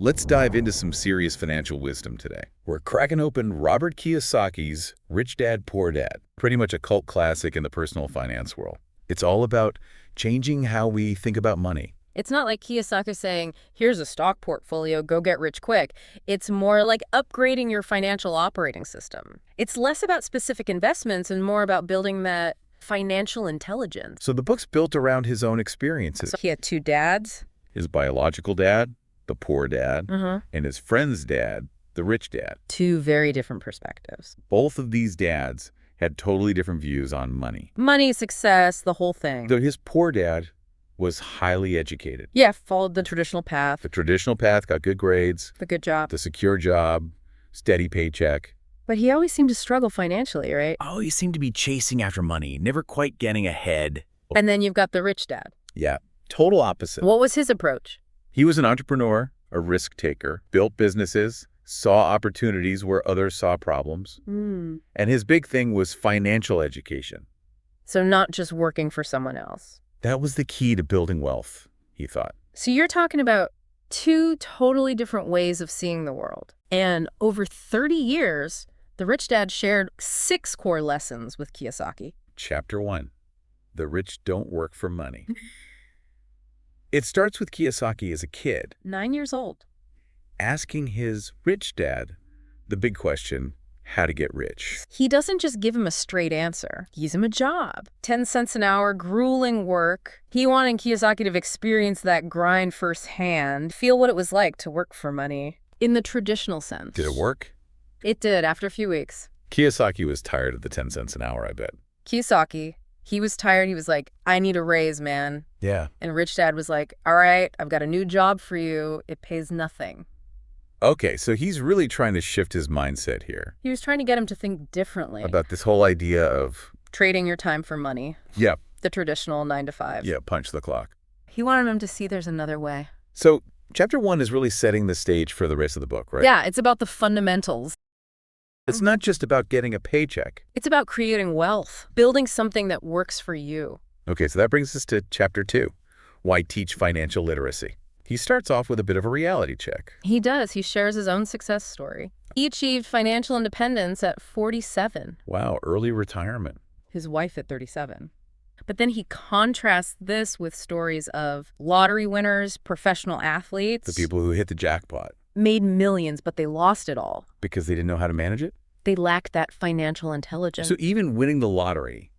Let's dive into some serious financial wisdom today. We're cracking open Robert Kiyosaki's Rich Dad, Poor Dad, pretty much a cult classic in the personal finance world. It's all about changing how we think about money. It's not like Kiyosaki saying, here's a stock portfolio, go get rich quick. It's more like upgrading your financial operating system. It's less about specific investments and more about building that financial intelligence. So the book's built around his own experiences. So he had two dads. His biological dad, the poor dad, and his friend's dad, the rich dad. Two very different perspectives. Both of these dads had totally different views on money. Money, success, the whole thing. Though his poor dad was highly educated. Yeah, followed the traditional path. The traditional path, got good grades, The good job. the secure job, steady paycheck. But he always seemed to struggle financially, right? Oh, you seem to be chasing after money, never quite getting ahead. And then you've got the rich dad. Yeah, total opposite. What was his approach? He was an entrepreneur, a risk taker, built businesses, saw opportunities where others saw problems. And his big thing was financial education. So not just working for someone else. That was the key to building wealth, he thought. So you're talking about two totally different ways of seeing the world. And over 30 years, the rich dad shared 6 core lessons with Kiyosaki. Chapter 1, The Rich Don't Work for Money. It starts with Kiyosaki as a kid, 9 years old. asking his rich dad the big question, how to get rich. He doesn't just give him a straight answer. He gives him a job. 10 cents an hour, grueling work. He wanted Kiyosaki to experience that grind firsthand, feel what it was like to work for money in the traditional sense. Did it work? It did after a few weeks. Kiyosaki was tired of the 10 cents an hour, I bet. Kiyosaki, he was tired. He was like, I need a raise, man. Yeah. And Rich Dad was like, all right, I've got a new job for you. It pays nothing. Okay, so he's really trying to shift his mindset here He was trying to get him to think differently. about this whole idea of, Trading your time for money. yeah, The traditional 9 to 5. punch the clock. He wanted him to see there's another way. So chapter 1 is really setting the stage for the rest of the book, right? Yeah, it's about the fundamentals. It's not just about getting a paycheck. It's about creating wealth, building something that works for you. Okay, so that brings us to chapter 2, Why Teach Financial Literacy. He starts off with a bit of a reality check. He does. He shares his own success story. He achieved financial independence at 47. Wow, early retirement. His wife at 37. But then he contrasts this with stories of lottery winners, professional athletes. The people who hit the jackpot made millions, but they lost it all. because they didn't know how to manage it. They lacked that financial intelligence. So even winning the lottery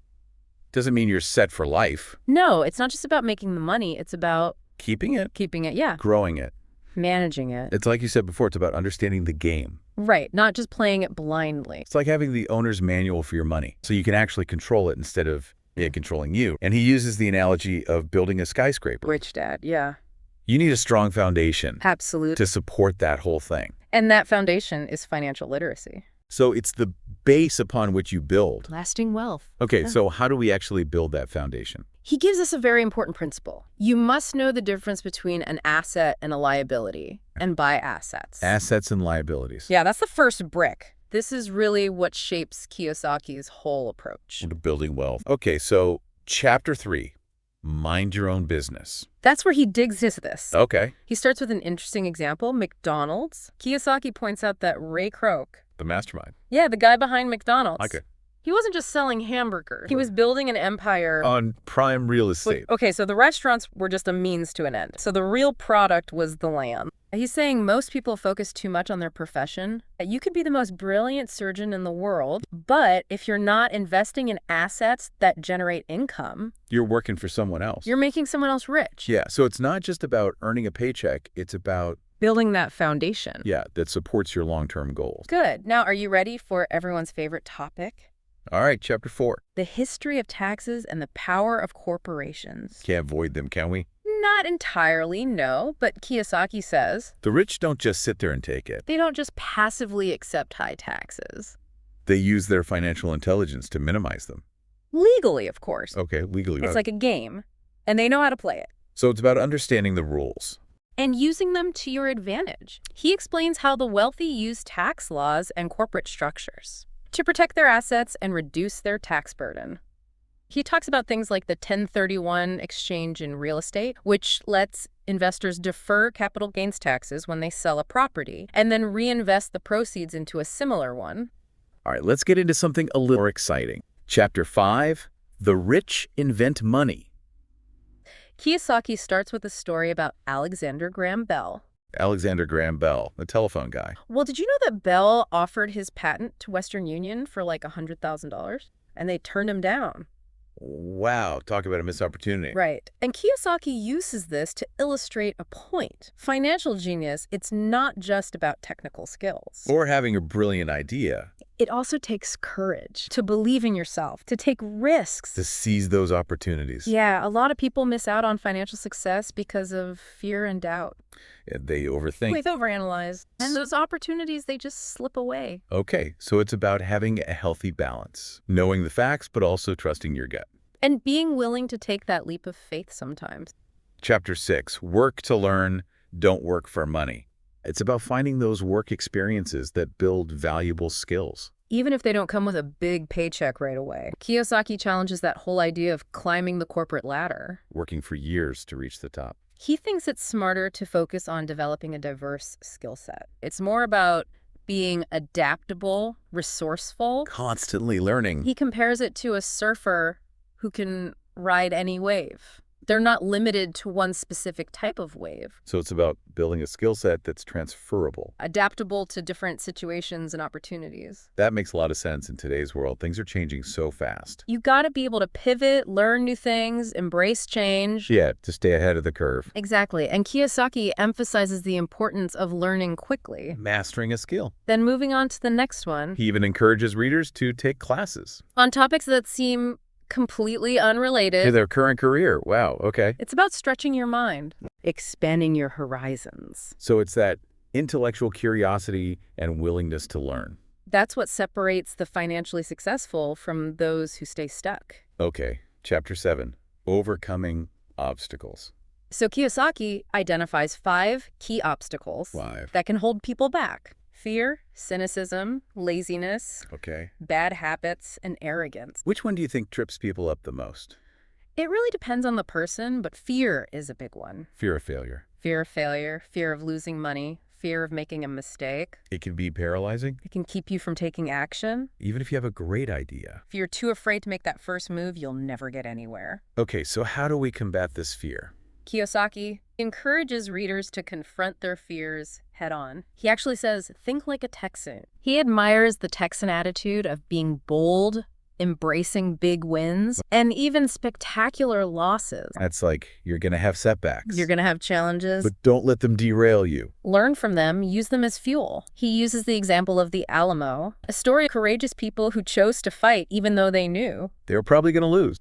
doesn't mean you're set for life. No, it's not just about making the money. It's about Keeping it, keeping it, yeah, growing it. managing it. It's like you said before, it's about understanding the game. Right, not just playing it blindly. It's like having the owner's manual for your money, so you can actually control it instead of it controlling you. And he uses the analogy of building a skyscraper. Rich Dad, yeah, You need a strong foundation absolutely. to support that whole thing. And that foundation is financial literacy. So it's the base upon which you build. Lasting wealth. Okay, Yeah. so how do we actually build that foundation? He gives us a very important principle. You must know the difference between an asset and a liability, and buy assets. Assets and liabilities. Yeah, that's the first brick. This is really what shapes Kiyosaki's whole approach. To building wealth. Okay, so chapter 3, mind your own business. That's where he digs into this. Okay, He starts with an interesting example, McDonald's. Kiyosaki points out that Ray Kroc, the mastermind. yeah, the guy behind McDonald's, Okay. he wasn't just selling hamburgers. He was building an empire. On prime real estate. Okay, so the restaurants were just a means to an end. So the real product was the land. He's saying most people focus too much on their profession. You could be the most brilliant surgeon in the world, but if you're not investing in assets that generate income, You're working for someone else. you're making someone else rich. Yeah, so it's not just about earning a paycheck, it's about, Building that foundation. yeah, that supports your long-term goals. Good. Now, are you ready for everyone's favorite topic? All right, chapter 4. The history of taxes and the power of corporations. Can't avoid them, can we? Not entirely, no, but Kiyosaki says The rich don't just sit there and take it. they don't just passively accept high taxes. They use their financial intelligence to minimize them. Legally, of course. Okay, legally. It's like a game, and they know how to play it. So it's about understanding the rules. And using them to your advantage. He explains how the wealthy use tax laws and corporate structures to protect their assets and reduce their tax burden. He talks about things like the 1031 exchange in real estate, which lets Investors defer capital gains taxes when they sell a property and then reinvest the proceeds into a similar one. All right, let's get into something a little more exciting. Chapter 5, The Rich Invent Money. Kiyosaki starts with a story about Alexander Graham Bell. Alexander Graham Bell, the telephone guy. Well, did you know that Bell offered his patent to Western Union for like $100,000? And they turned him down. Wow, talk about a missed opportunity. Right. And Kiyosaki uses this to illustrate a point. Financial genius, it's not just about technical skills. Or having a brilliant idea. It also takes courage to believe in yourself, to take risks. To seize those opportunities. Yeah, a lot of people miss out on financial success because of fear and doubt. They overthink. They overanalyze. And those opportunities, they just slip away. Okay, so it's about having a healthy balance. Knowing the facts, but also trusting your gut. And being willing to take that leap of faith sometimes. Chapter 6, Work to Learn, Don't Work for Money. It's about finding those work experiences that build valuable skills. Even if they don't come with a big paycheck right away. Kiyosaki challenges that whole idea of climbing the corporate ladder. Working for years to reach the top. He thinks it's smarter to focus on developing a diverse skill set. It's more about being adaptable, resourceful. Constantly learning. He compares it to a surfer who can ride any wave. They're not limited to one specific type of wave. So it's about building a skill set that's transferable. Adaptable to different situations and opportunities. That makes a lot of sense in today's world. Things are changing so fast. You got to be able to pivot, learn new things, embrace change. Yeah, to stay ahead of the curve. Exactly. And Kiyosaki emphasizes the importance of learning quickly. Mastering a skill. Then moving on to the next one. He even encourages readers to take classes. On topics that seem completely unrelated. To their current career. Wow, okay. It's about stretching your mind, expanding your horizons. So it's that intellectual curiosity and willingness to learn. That's what separates the financially successful from those who stay stuck. Okay, Chapter 7, Overcoming Obstacles. So Kiyosaki identifies 5 key obstacles 5. that can hold people back. Fear, cynicism, laziness, Okay. bad habits, and arrogance. Which one do you think trips people up the most? It really depends on the person, but fear is a big one. Fear of failure. Fear of failure, fear of losing money, fear of making a mistake. It can be paralyzing, It can keep you from taking action. even if you have a great idea. If you're too afraid to make that first move, you'll never get anywhere. Okay, so how do we combat this fear? Kiyosaki encourages readers to confront their fears head-on. He actually says, think like a Texan. He admires the Texan attitude of being bold, embracing big wins, and even spectacular losses. That's like, you're going to have setbacks. You're going to have challenges. But don't let them derail you. Learn from them, use them as fuel. He uses the example of the Alamo, a story of courageous people who chose to fight even though they knew. They were probably going to lose.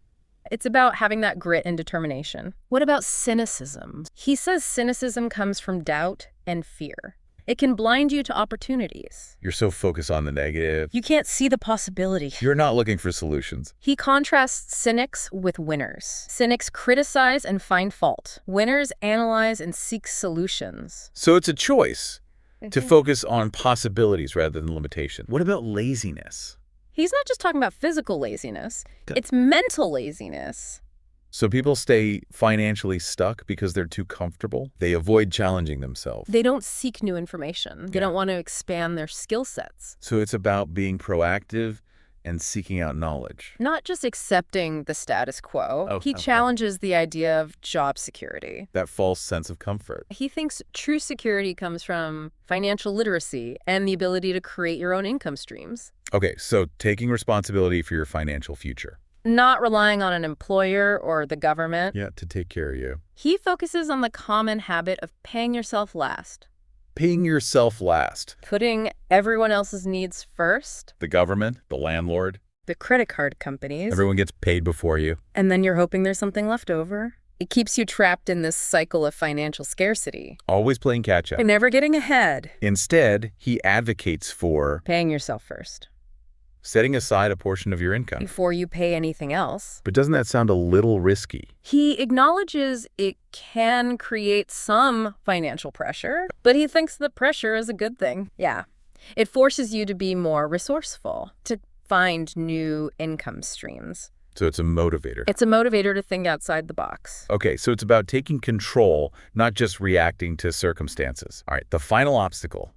It's about having that grit and determination. What about cynicism? He says cynicism comes from doubt and fear. It can blind you to opportunities. You're so focused on the negative. You can't see the possibility. You're not looking for solutions. He contrasts cynics with winners. Cynics criticize and find fault. Winners analyze and seek solutions. So it's a choice to focus on possibilities rather than limitation. What about laziness? He's not just talking about physical laziness. It's mental laziness. So people stay financially stuck because they're too comfortable. They avoid challenging themselves. They don't seek new information. They don't want to expand their skill sets. So it's about being proactive and seeking out knowledge. Not just accepting the status quo. Oh, He okay. challenges the idea of job security. That false sense of comfort. He thinks true security comes from financial literacy and the ability to create your own income streams. Okay, so taking responsibility for your financial future. Not relying on an employer or the government. Yeah, to take care of you. He focuses on the common habit of paying yourself last. Paying yourself last. Putting everyone else's needs first. The government, the landlord, The credit card companies. everyone gets paid before you. And then you're hoping there's something left over. It keeps you trapped in this cycle of financial scarcity. Always playing catch up. And never getting ahead. Instead, he advocates for Paying yourself first. setting aside a portion of your income. Before you pay anything else. But doesn't that sound a little risky? He acknowledges it can create some financial pressure, but he thinks the pressure is a good thing. Yeah. It forces you to be more resourceful, to find new income streams. So it's a motivator. It's a motivator to think outside the box. Okay, so it's about taking control, not just reacting to circumstances. All right, the final obstacle,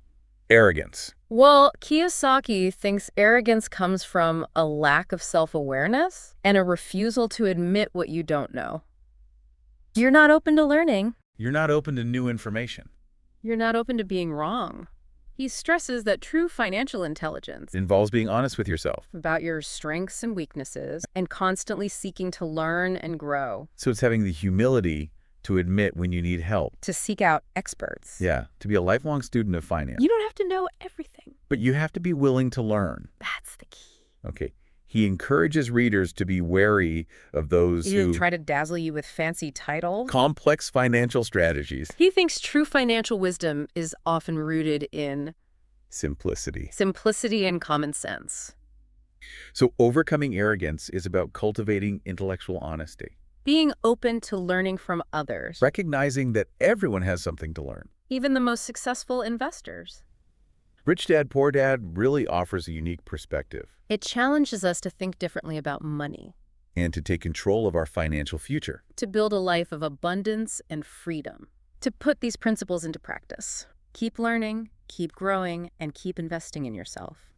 arrogance. Well, Kiyosaki thinks arrogance comes from a lack of self-awareness and a refusal to admit what you don't know. You're not open to learning. You're not open to new information. You're not open to being wrong. He stresses that true financial intelligence It involves being honest with yourself. about your strengths and weaknesses and constantly seeking to learn and grow, So it's having the humility to admit when you need help. to seek out experts. Yeah, to be a lifelong student of finance. You don't have to know everything. But you have to be willing to learn. That's the key. Okay. He encourages readers to be wary of those He who doesn't try to dazzle you with fancy titles. complex financial strategies. He thinks true financial wisdom is often rooted in Simplicity. simplicity and common sense. So overcoming arrogance is about cultivating intellectual honesty, Being open to learning from others, recognizing that everyone has something to learn. even the most successful investors. Rich Dad, Poor Dad really offers a unique perspective It challenges us to think differently about money, and to take control of our financial future. to build a life of abundance and freedom, to put these principles into practice. Keep learning, keep growing, and keep investing in yourself.